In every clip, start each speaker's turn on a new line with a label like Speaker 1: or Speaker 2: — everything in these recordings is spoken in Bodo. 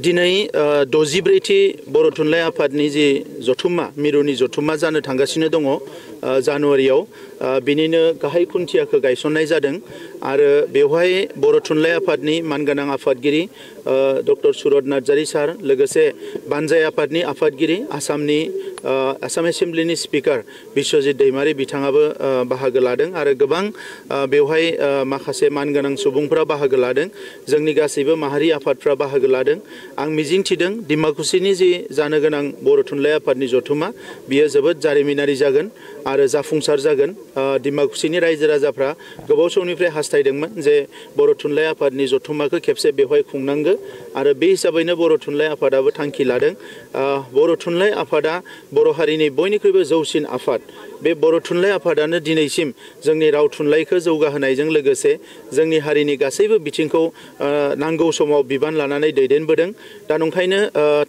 Speaker 1: दिनै 64थि बर' थुनलाइ आफादनि जि जथुम्मा मिरुनि जथुम्मा जानो थांगासिनो दङ जानुवारियाव बिनिनो गाहाय खुन्थियाखौ गायसननाय जादों आरो बेवहाय बर' थुनलाइ आफादनि मानगोनां आफादगिरि डक्टर सुरत नार्जारी सार लोगोसे बानजाय आफादनि आफादगिरि आसामनि आसाम एसेम्ब्लिनि स्पिकार बिश्वजित दैमारी बिथाङाबो बाहागो लादों आरो गोबां बेवहाय माखासे मानगोनां सुबुंफोरा बाहागो लादों जोंनि गासैबो माहारि आफादफ्रा बाहागो लादों आं मिजिंथिदों डिमाकुसिनि जि जानो गोनां बर' थुनलाइ आफादनि जथुम्मा बियो जोबोद जारिमिनारि जागोन आरो जाफुंसार जागोन डिमाकुसिनि रायजो राजाफ्रा गोबाव समनिफ्राय हास्थायदोंमोन जे बर' थुनलाइ आफादनि जथुम्माखौ खेबसे बेवहाय खुंनांगौ आरो बे हिसाबैनो बर' थुनलाइ आफादाबो थांखि लादों बर' थुनलाइ आफादा बर' हारिनि बयनिख्रुइबो जौसिन आफाद बे बर' थुनलाइ आफादानो दिनैसिम जोंनि राव थुनलाइखौ जौगाहोनायजों लोगोसे जोंनि हारिनि गासैबो बिथिंखौ नांगौ समाव बिबान लानानै दैदेनबोदों दा नंखायनो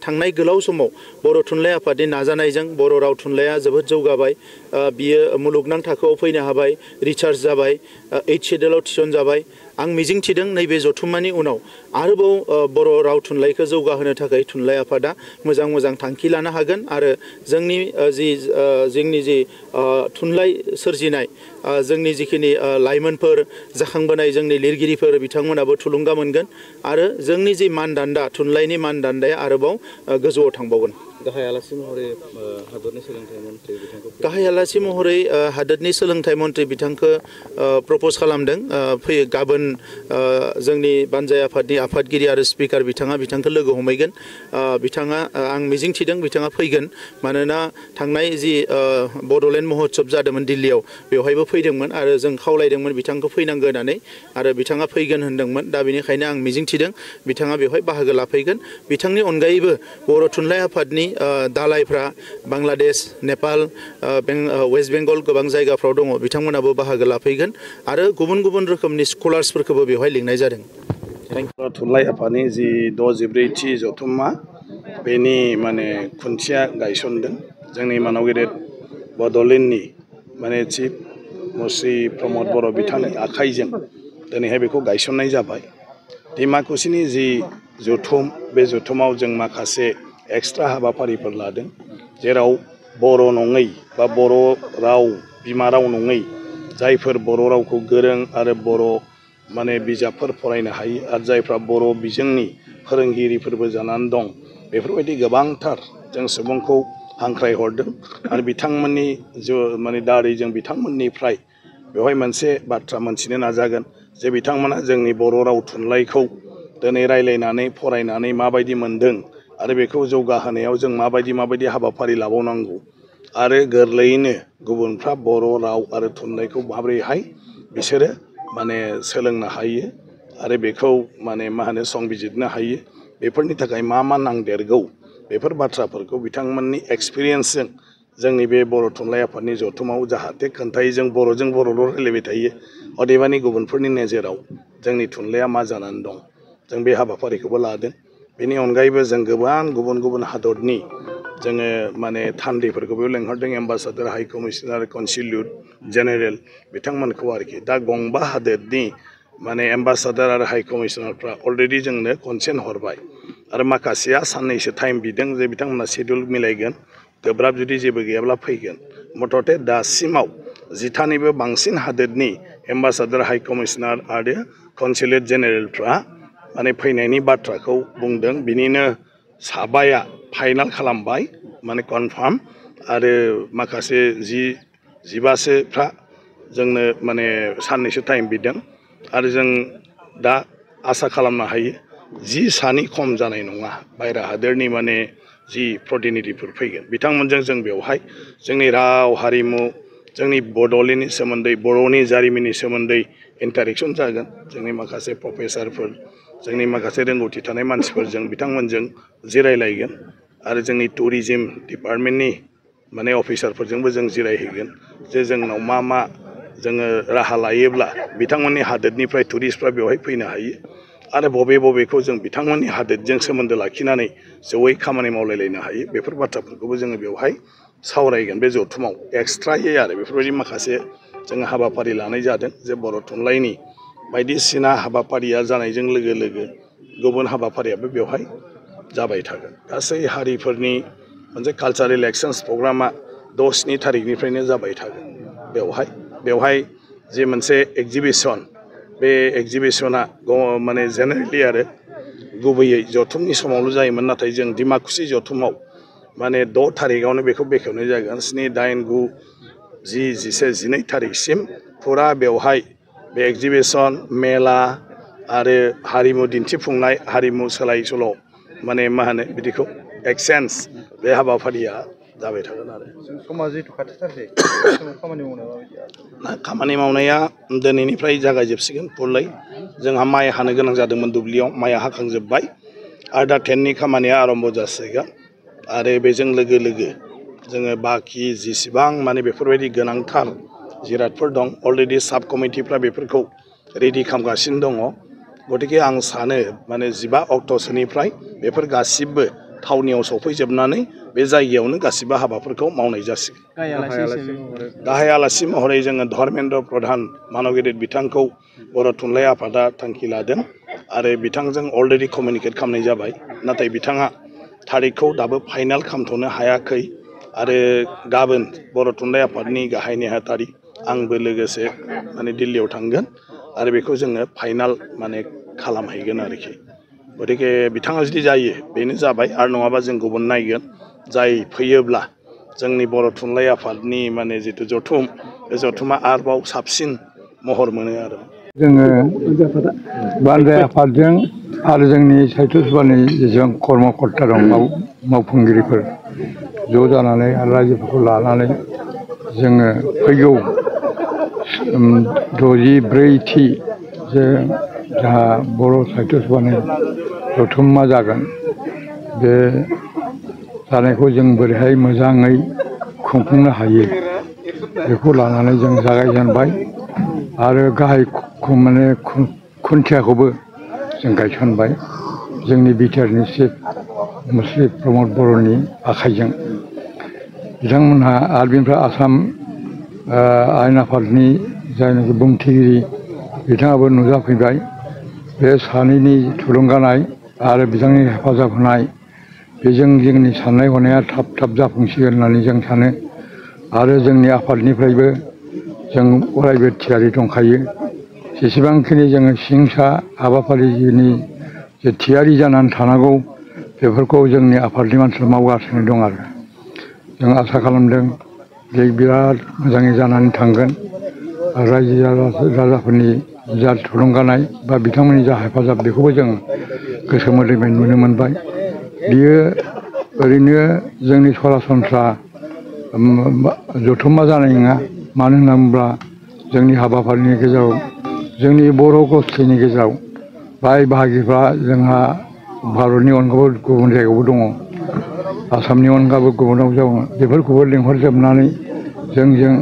Speaker 1: थांनाय गोलाव समाव बर' थुनलाइ आफादनि नाजानायजों बर' राव थुनलाइया जोबोद जौगाबाय बियो मुलुगनां थाखोआव फैनो हाबाय रिसार्च जाबाय 8 शेड्यूलआव थिसनजाबाय आं मिजिंथिदों नैबे जथुम्मानि उनाव आरोबाव बर' राव थुनलाइखौ जौगाहोनो थाखाय थुनलाइ आफादा मोजां मोजां थांखि लानो हागोन आरो जोंनि जि थुनलाइ सोरजिनाय जोंनि जिखिनि लाइमोनफोर जाखांबोनाय जोंनि लिरगिरिफोर बिथांमोनाबो थुलुंगा मोनगोन आरो जोंनि जि मानदान्दा थुनलाइनि मानदान्दाया आरोबाव गोजौआव थांबावगोन
Speaker 2: गाहाय आलासि महरै हादरनि सोलोंथाइ मन्थ्रि बिथांखौ
Speaker 1: गाहाय आलासि महरै हादोरनि सोलोंथाइ मन्थ्रि बिथांखौ प्रप'ज खालामदों फैयो गाबोन जोंनि बानजाय आफादनि आफादगिरि आरो स्पिकार बिथांखौ लोगो हमहैगोन बिथाङा आं मिजिंथिदों बिथाङा फैगोन मानोना थांनाय जि बड'लेण्ड महोत्सब जादोंमोन दिल्लीयाव बेवहायबो फैदोंमोन आरो जों खावलायदोंमोन बिथांखौ फैनांगो होननानै आरो बिथाङा फैगोन होनदोंमोन दा बेनिखायनो आं मिजिंथिदों बिथाङा बेवहाय बाहागो लाफैगोन बिथांनि अनगायैबो बर' थुनलाइ आफादनि दालायफ्रा बांलादेश नेपाल वेस्ट बेंगल गोबां जायगाफ्राव दङ बिथांमोनाबो बाहागो लाफैगोन आरो गुबुन गुबुन रोखोमनि स्कलार्सफोरखौबो बेवहाय लिंनाय जादों
Speaker 3: थुनलाइ आफादनि जि 64थि जथुम्मा बेनि माने खुन्थिया गायसनदों जोंनि मानाव गेदेर बड'लेण्डनि माने चिफ मुस्रि प्रमद बर' बिथांनि आखाइजों दिनैहाय बेखौ गायसननाय जाबाय डिमाकुसिनि जि जथुम बे जथुमाव जों माखासे एक्सट्रा हाबाफारिफोर लादों जेराव बर' नङै बा बर' राव बिमा राव नङै जायफोर बर' रावखौ गोरों आरो बर' माने बिजाबफोर फरायनो हायो आरो जायफ्रा बर' बिजोंनि फोरोंगिरिफोरबो जानानै दं बेफोरबायदि गोबांथार जों सुबुंखौ हांख्रायहरदों आरो बिथांमोननि माने दारै जों बिथांमोननिफ्राय बेवहाय मोनसे बाथ्रा मोनथिनो नाजागोन जे बिथांमोना जोंनि बर' राव थुनलाइखौ दिनै रायलायनानै फरायनानै माबायदि मोनदों आरो बेखौ जौगाहोनायाव जों माबायदि हाबाफारि लाबावनांगौ आरो गोरलैयैनो गुबुनफ्रा बर' राव आरो थुनलाइखौ माबोरैहाय बिसोरो माने सोलोंनो हायो आरो बेखौ माने संबिजिरनो हायो बेफोरनि थाखाय मा नांदेरगौ बेफोर बाथ्राफोरखौ बिथांमोननि एक्सपिरियेन्सजों जोंनि बे बर' थुनलाइ आफादनि जथुमाव जाहाथे खोन्थायो जों बर'जों बर'ल' रायलायबाय थायो अदेबानि गुबुनफोरनि नोजोराव जोंनि थुनलाइया मा जानानै दं जों बे हाबाफारिखौबो लादों बेनि अनगायैबो जों गोबां गुबुन हादरनि जोङो माने थान्दैफोरखौ बेयाव लेंहरदों एम्बासाडर हाइ कमिशनार कनसिलियेट जेनेरेल बिथांमोनखौ आरोखि दा गंबा हादोरनि माने एम्बासाडर आरो हाइ कमिशनारफ्रा अलरेडि जोंनो कनसेन्ट हरबाय आरो माखासेया साननैसो टाइम बिदों जे बिथांमोना शेड्युल मिलायगोन गोब्राब जुदि जेबो गैयाब्ला फैगोन मथथे दासिमाव 10थानिबो बांसिन हादोरनि एम्बासाडर हाइ कमिशनार आरो कनसिलेट जेनेरेलफ्रा माने फैनायनि बाथ्राखौ बुंदों बिनिनो साबाया फाइनाल खालामबाय माने कनफार्म आरो माखासे 15सोफ्रा जोंनो माने साननैसो टाइम बिदों आरो जों दा आसा खालामनो हायो 10सानि खम जानाय नङा बायरा हादोरनि माने जि प्रतिनिधिफोर फैगोन बिथांमोनजों जों बेवहाय जोंनि राव हारिमु जोंनि बड'लेण्डनि सोमोन्दै बर'नि जारिमिननि सोमोन्दै इन्टारेक्सन जागोन जोंनि माखासे प्रफेसारफोर जोंनि माखासे रोंगौथि थानाय मानसिफोरजों बिथांमोनजों जिरायलायगोन आरो जोंनि टुरिजिम डिपार्टमेन्टनि माने अफिसारफोरजोंबो जों जिरायहैगोन जे जोंनाव मा जोङो राहा लायोब्ला बिथांमोननि हादोरनिफ्राय टुरिस्टफ्रा बेवहाय फैनो हायो आरो बबेखौ जों बिथांमोननि हादोरजों सोमोन्दो लाखिनानै जयै खामानि मावलायलायनो हायो बेफोर बाथ्राफोरखौबो जोङो बेवहाय सावरायगोन बे जथुमाव एक्सट्रायै आरो बेफोरबायदि माखासे जोङो हाबाफारि लानाय जादों जे बर' थुनलाइनि बायदिसिना हाबाफारिया जानायजों लोगो गुबुन हाबाफारियाबो बेवहाय जाबाय थागोन गासै हारिफोरनि मोनसे कालचारेल एक्सचेन्ज प्रग्रामा 10 तारिखनिफ्रायनो जाबाय थागोन बेवहाय जे मोनसे एग्जिबिशन बे एग्जिबिशना माने जेनेरेलि आरो गुबैयै जथुमनि समावल' जायोमोन नाथाय जों डिमाकुसि जथुमाव माने 6 तारिखआवनो बेखौ बेखेवनाय जागोन 7, 8, 9, 10, 11, 12 तारिखसिम फुरा बेवहाय बे एग्जिबिशन मेला आरो हारिमु दिन्थिफुंनाय हारिमु सोलाय सोल' माने मा होनो बिदिखौ एक्सचेन्ज बे हाबाफारिया जाबाय थागोन आरो खामानि मावनाया दिनैनिफ्राय जागायजोबसिगोन फुलै जोंहा माइ हानो गोनां जादोंमोन दुब्लियाव माइआ हाखांजोब्बाय आरो दा टेन्टनि खामानिया आरम्भ जासिगोन आरो बेजों लोगो लोगो जोङो बाखि जेसेबां माने बेफोरबायदि गोनांथार जिरादफोर दं अलरेडि साब कमिटिफ्रा बेफोरखौ रेडि खालामगासिनो दङ गतिके आं सानो माने 15 अक्ट'सोनिफ्राय बेफोर गासिबो थावनियाव सफैजोबनानै बे जायगायावनो गासिबो हाबाफोरखौ मावनाय जासिगोन गाहाय आलासि महरै जोङो धर्मेन्द्र प्रधान मानगिरि बिथांखौ बर' थुनलाइ आफादा थांखि लादों आरो बिथांजों अलरेडि कमिउनिकेट खालामनाय जाबाय नाथाय बिथाङा तारिखखौ दाबो फाइनाल खालामथ'नो हायाखै आरो गाबोन बर' थुनलाइ आफादनि गाहाय नेहाथारि आंबो लोगोसे माने दिल्लीयाव थांगोन आरो बेखौ जोङो फाइनाल माने खालामहैगोन आरोखि गतिके बिथाङा जुदि जायो बेनो जाबाय आरो नङाबा जों गुबुन नायगोन जाय फैयोब्ला जोंनि बर' थुनलाइ आफादनि माने जिथु जथुम बे जथुमा आरोबाव साबसिन महर मोनो आरो
Speaker 4: जोङो बानजाय आफादजों आरो जोंनि साहित्य सभानि जेसेबां कर्मकर्ता दं मावफुंगिरिफोर ज' जानानै आरो रायजोफोरखौ लानानै जोङो फैगौ 64थि जे जाहा बर' साहित्य सभानि जथुम्मा जागोन बे जानायखौ जों बोरैहाय मोजाङै खुंफुंनो हायो बेखौ लानानै जों जागायजेनबाय आरो गाहाय माने खुन्थियाखौबो जों गायसनबाय जोंनि बिटिआरनि चिफ मुस्रि प्रमद बर'नि आखाइजों बिथांमोनहा आरो बेनिफ्राय आसाम आयेन आफादनि जायनाखि बुंथिगिरि बिथाङाबो नुजाफैबाय बे सानैनि थुलुंगानाय आरो बिथांनि हेफाजाब होनाय बेजों जोंनि साननाय हनाया थाब जाफुंसिगोन होननानै जों सानो आरो जोंनि आफादनिफ्रायबो जों अरायबो थियारि दंखायो जेसेबांखिनि जोङो सिंसा हाबाफारिनि जे थियारि जानानै थानांगौ बेफोरखौ जोंनि आफादनि मानसिफ्रा मावगासिनो दं आरो जों आसा खालामदों जे बिराद मोजाङै जानानै थांगोन रायजो राजाफोरनि जा थुलुंगानाय बा बिथांमोननि जा हेफाजाब बेखौबो जों गोसो मोदैबाय नुनो मोनबाय बियो ओरैनो जोंनि सरासनस्रा जथुम्मा जानाय नङा मानो होनना बुङोब्ला जोंनि हाबाफारिनि गेजेराव जोंनि बर' गोष्ठीनि गेजेराव बाय बाहागिफ्रा जोंहा भारतनि अनगाबो गुबुन जायगायावबो दङ आसामनि अनगाबो गुबुनाव दङ बेफोरखौबो लिंहरजोबनानै जोंजों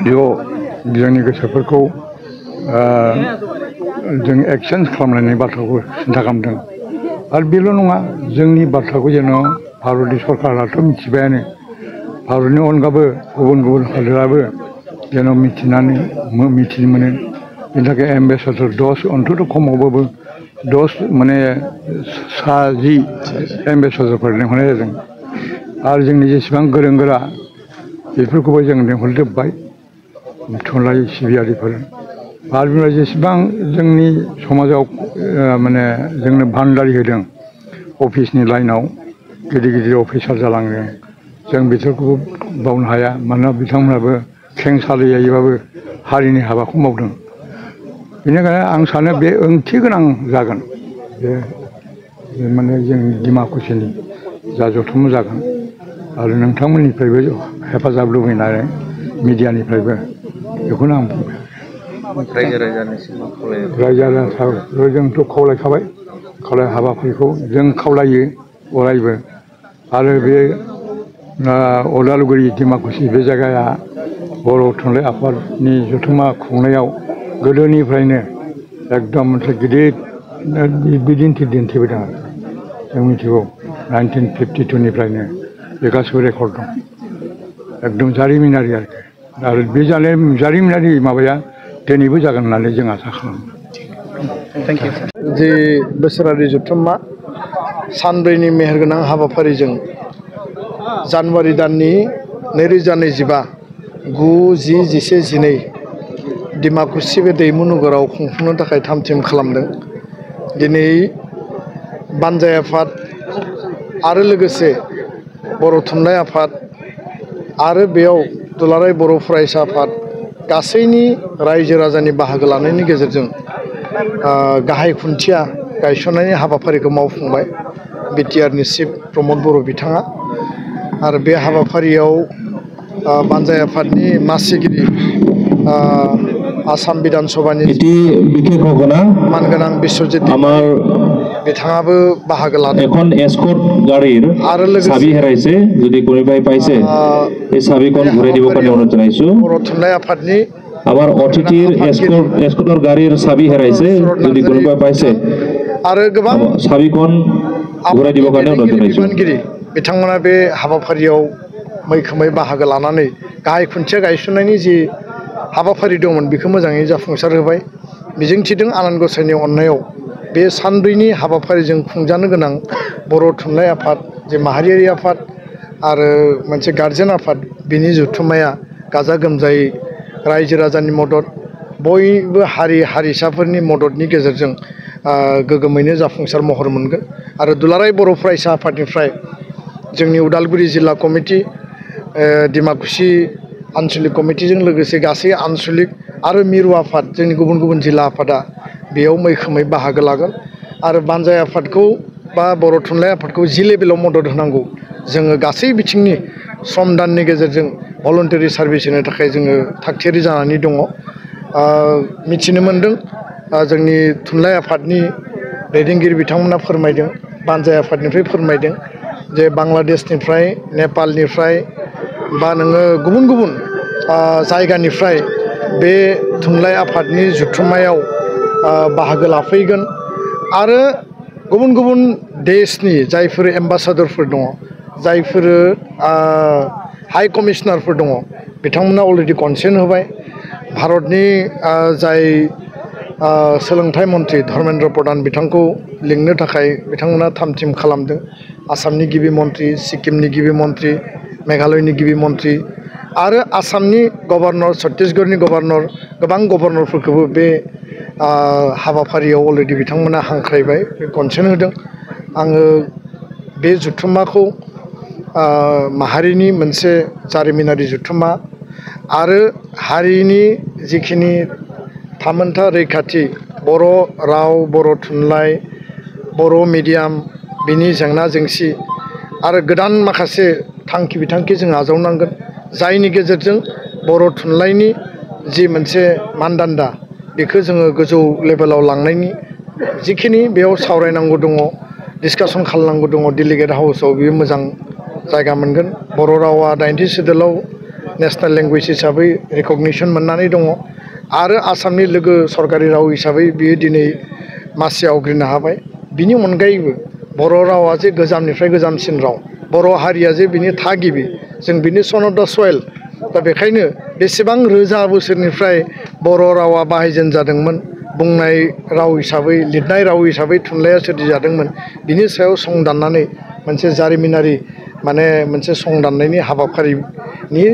Speaker 4: बेयाव जोंनि गोसोफोरखौ जों एक्सचेन्ज खालामलायनाय बाथ्राखौ सिन्था खालामदों आरो बेल' नङा जोंनि बाथ्राखौ जेन' भारतनि सरकाराथ' मिथिबायानो भारतनि अनगाबो गुबुन हादोराबो जेन' मिथिनो मोनो बेनि थाखाय एम्बेसाडर 10 अन्तत' खमावबाबो 10 माने 10 एम्बेसाडरफोर लिंहरनाय जादों आरो जोंनि जेसेबां गोरों गोरा बेफोरखौबो जों लिंहरजोब्बाय थुनलाइ सिबियारिफोर आरो बेनिफ्राय जेसेबां जोंनि समाजाव माने जोंनो भान्दारि होदों अफिसनि लाइनाव गिदिर अफिसार जालांदों जों बिसोरखौबो बावनो हाया मानोना बिथांमोनाबो खेंसालियायैबाबो हारिनि हाबाखौ मावदों बेनिखायनो आं सानो बे ओंथि गोनां जागोन बे माने जोंनि डिमाकुसिनि जा जथुम जागोन आरो नोंथांमोननिफ्रायबो हेफाजाब लुबैनानै मिडियानिफ्रायबो बेखौनो आं बुंबाय रायजो राजाखौ जोंथ' खावलायखाबाय हाबाफारिखौ जों खावलायो अरायबो आरो बे उदालगुरि डिमाकुसि बे जायगाया बर' थुनलाइ आफादनि जथुम्मा खुंनायाव गोदोनिफ्रायनो एकदम मोनसे गिदिर बिदिन्थि दिन्थिबोदों जों मिथिगौ 1952निफ्रायनो बे गासिबो रेकर्ड दं एकदम जारिमिनारि आरो बे जारिमिनारि माबाया दिनैबो जागोन होननानै जों आसा खालामो
Speaker 5: जि बोसोरारि जथुम्मा सानब्रैनि मेहेरगोनां हाबाफारिजों जानुवारि दाननि 2025 9, 10, 11, 12 डिमाकुसि बे दैमु नोगोराव खुंफुंनो थाखाय थाम-थिम खालामदों। दिनै बानजाय आफाद आरो लोगोसे बर' थुनलाइ आफाद आरो बेयाव दुलाराय बर' फरायसा आफाद गासैनि रायजो राजानि बाहागो लानायनि गेजेरजों गाहाय खुन्थिया गायसननायनि हाबाफारिखौ मावफुंबाय बिटिआरनि चिफ प्रमद बर' बिथाङा। आरो बे हाबाफारियाव बानजाय आफादनि मासिगिरि आसाम बिधान सभानि मानगोनां बिश्वजित बिथाङाबो बाहागो लादों।
Speaker 6: এখন এসকৰ্ট গাড়ীৰ চাবি হেৰাইছে, যদি কোনোবাই পাইছে এই চাবিখন ঘূৰাই দিব কাৰণে অনুৰোধ জনাইছো।
Speaker 5: बर' थुनलाइ आफादनि
Speaker 6: আমাৰ অতিথিৰ এসকৰ্টৰ গাড়ীৰ চাবি হেৰাইছে, যদি কোনোবাই পাইছে
Speaker 5: आरो गोबां
Speaker 6: চাবিখন ঘূৰাই দিব কাৰণে অনুৰোধ জনাইছো।
Speaker 5: बिथांमोना बे हाबाफारियाव मैखोमै बाहागो लानानै गाहाय खुन्थिया गायसननायनि जि हाबाफारि दंमोन बेखौ मोजाङै जाफुंसार होबाय। मिजिंथिदों आनान गसाइनि अननायाव बे सानब्रैनि हाबाफारिजों खुंजानो गोनां बर' थुनलाइ आफाद जे माहारियारि आफाद आरो मोनसे गार्जेन आफाद बिनि जथुम्माया गाजा गोमजायै रायजो राजानि मदद बयबो हारि हारिसाफोरनि मददनि गेजेरजों गोगोमैनो जाफुंसार महर मोनगोन। आरो दुलाराय बर' फरायसा आफादनिफ्राय जोंनि उदालगुरि जिल्ला कमिटि डिमाकुसि आन्चलिक कमिटिजों लोगोसे गासै आन्चलिक आरो मिरु आफाद जोंनि गुबुन गुबुन जिल्ला आफादा बेयाव मैखोमै बाहागो लागोन। आरो बानजाय आफादखौ बा बर' थुनलाइ आफादखौ जि लेभेलाव मदद होनांगौ जोङो गासै बिथिंनि सम दाननि गेजेरजों भलन्टारि सार्भिस होनो थाखाय जोङो थागथियारि जानानै दङ। मिथिनो मोन्दों जोंनि थुनलाइ आफादनि दैदेनगिरि बिथांमोना फोरमायदों, बानजाय आफादनिफ्राय फोरमायदों जे बांलादेशनिफ्राय नेपालनिफ्राय बा नोङो गुबुन गुबुन जायगानिफ्राय बे थुनलाइ आफादनि जथुम्मायाव बाहागो लाफैगोन। आरो गुबुन गुबुन देशनि जायफोर एम्बासादरफोर दङ, जायफोर हाइ कमिसनारफोर दङ, बिथांमोना अलरेडि कनसेन्ट होबाय। भारतनि जाय सोलोंथाइ मन्थ्रि धर्मेन्द्र प्रधान बिथांखौ लिंनो थाखाय बिथांमोना थाम-थिम खालामदों। आसामनि गिबि मन्थ्रि, सिक्किमनि गिबि मन्थ्रि, मेघालयनि गिबि मन्थ्रि आरो आसामनि गभर्नर, छत्तीसगढ़नि गभर्नर, गोबां गभर्नरफोरखौबो बे हाबाफारियाव अलरेडि बिथांमोना हांख्रायबाय, कनसेन्ट होदों। आङो बे जथुम्माखौ माहारिनि मोनसे जारिमिनारि जथुम्मा आरो हारिनि जिखिनि थामोन्था रैखाथि, बर' राव, बर' थुनलाइ, बर' मिडियाम बिनि जेंना जेंसि आरो गोदान माखासे थांखि बिथांखि जों आजावनांगोन, जायनि गेजेरजों बर' थुनलाइनि जि मोनसे मानदान्दा बेखौ जोङो गोजौ लेभेलाव लांनायनि जिखिनि बेयाव सावरायनांगौ दङ, डिसकासन खालामनांगौ दङ, डेलिगेट हाउसआव बेयो मोजां जायगा मोनगोन। बर' रावा 90 सिडुलाव नेसनेल लेंगुवेज हिसाबै रेकगनिसन मोननानै दङ आरो आसामनि लोगो सरकारि राव हिसाबै बियो दिनै मासि आवग्रिनो हाबाय। बिनि अनगायैबो बर' रावा जे गोजामनिफ्राय गोजामसिन राव, बर' हारिया जे बिनि थागिबि, जों बिनि सन अफ दा सयल। दा बेखायनो बेसेबां रोजा बोसोरनिफ्राय बर' रावा बाहायजेनजादोंमोन, बुंनाय राव हिसाबै, लिरनाय राव हिसाबै थुनलाइया सोरजिजादोंमोन, बिनि सायाव सं दाननानै मोनसे जारिमिनारि मोनसे सं दाननायनि हाबाफारिनि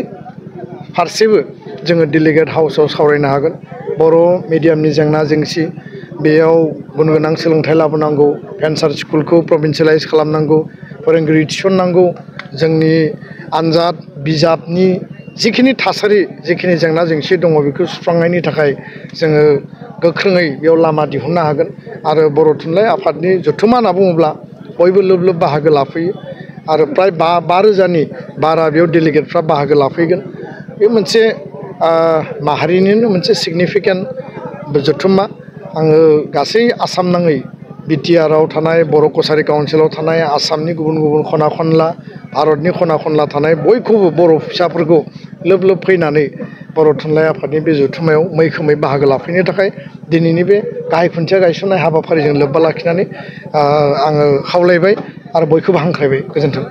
Speaker 5: फारसेबो जोङो डेलिगेट हाउसआव सावरायनो हागोन। बर' मिडियामनि जेंना जेंसि, बेयाव गुन गोनां सोलोंथाइ लाबोनांगौ, भेन्सार स्कुलखौ प्रभिन्सियेलाइज खालामनांगौ, फोरोंगिरि थिसननांगौ, जोंनि आनजाद बिजाबनि जिखिनि थासारि, जिखिनि जेंना जेंसि दङ बेखौ सुस्रांनायनि थाखाय जोङो गोख्रोङै बेयाव लामा दिहुननो हागोन। आरो बर' थुनलाइ आफादनि जथुम्मा होनना बुङोब्ला बयबो लोब लोब बाहागो लाफैयो आरो प्राय 5,000नि बारा बेयाव डेलिगेटफ्रा बाहागो लाफैगोन। बे मोनसे माहारिनिनो मोनसे सिगनिफिकेन्ट जथुम्मा। आङो गासै आसाम नाङै बिटिआरआव थानाय, बर' कसारि काउन्सिलाव थानाय, आसामनि गुबुन गुबुन खना खनला, भारतनि खना खनला थानाय बयखौबो बर' फिसाफोरखौ लोब लोब फैनानै बर' थुनलाइ आफादनि बे जथुम्मायाव मैखोमै बाहागो लाफैनो थाखाय दिनैनि बे गाहाय खुन्थिया गायसननाय हाबाफारिजों लोब्बा लाखिनानै आङो खावलायबाय आरो बयखौबो हांख्रायबाय। गोजोन्थों।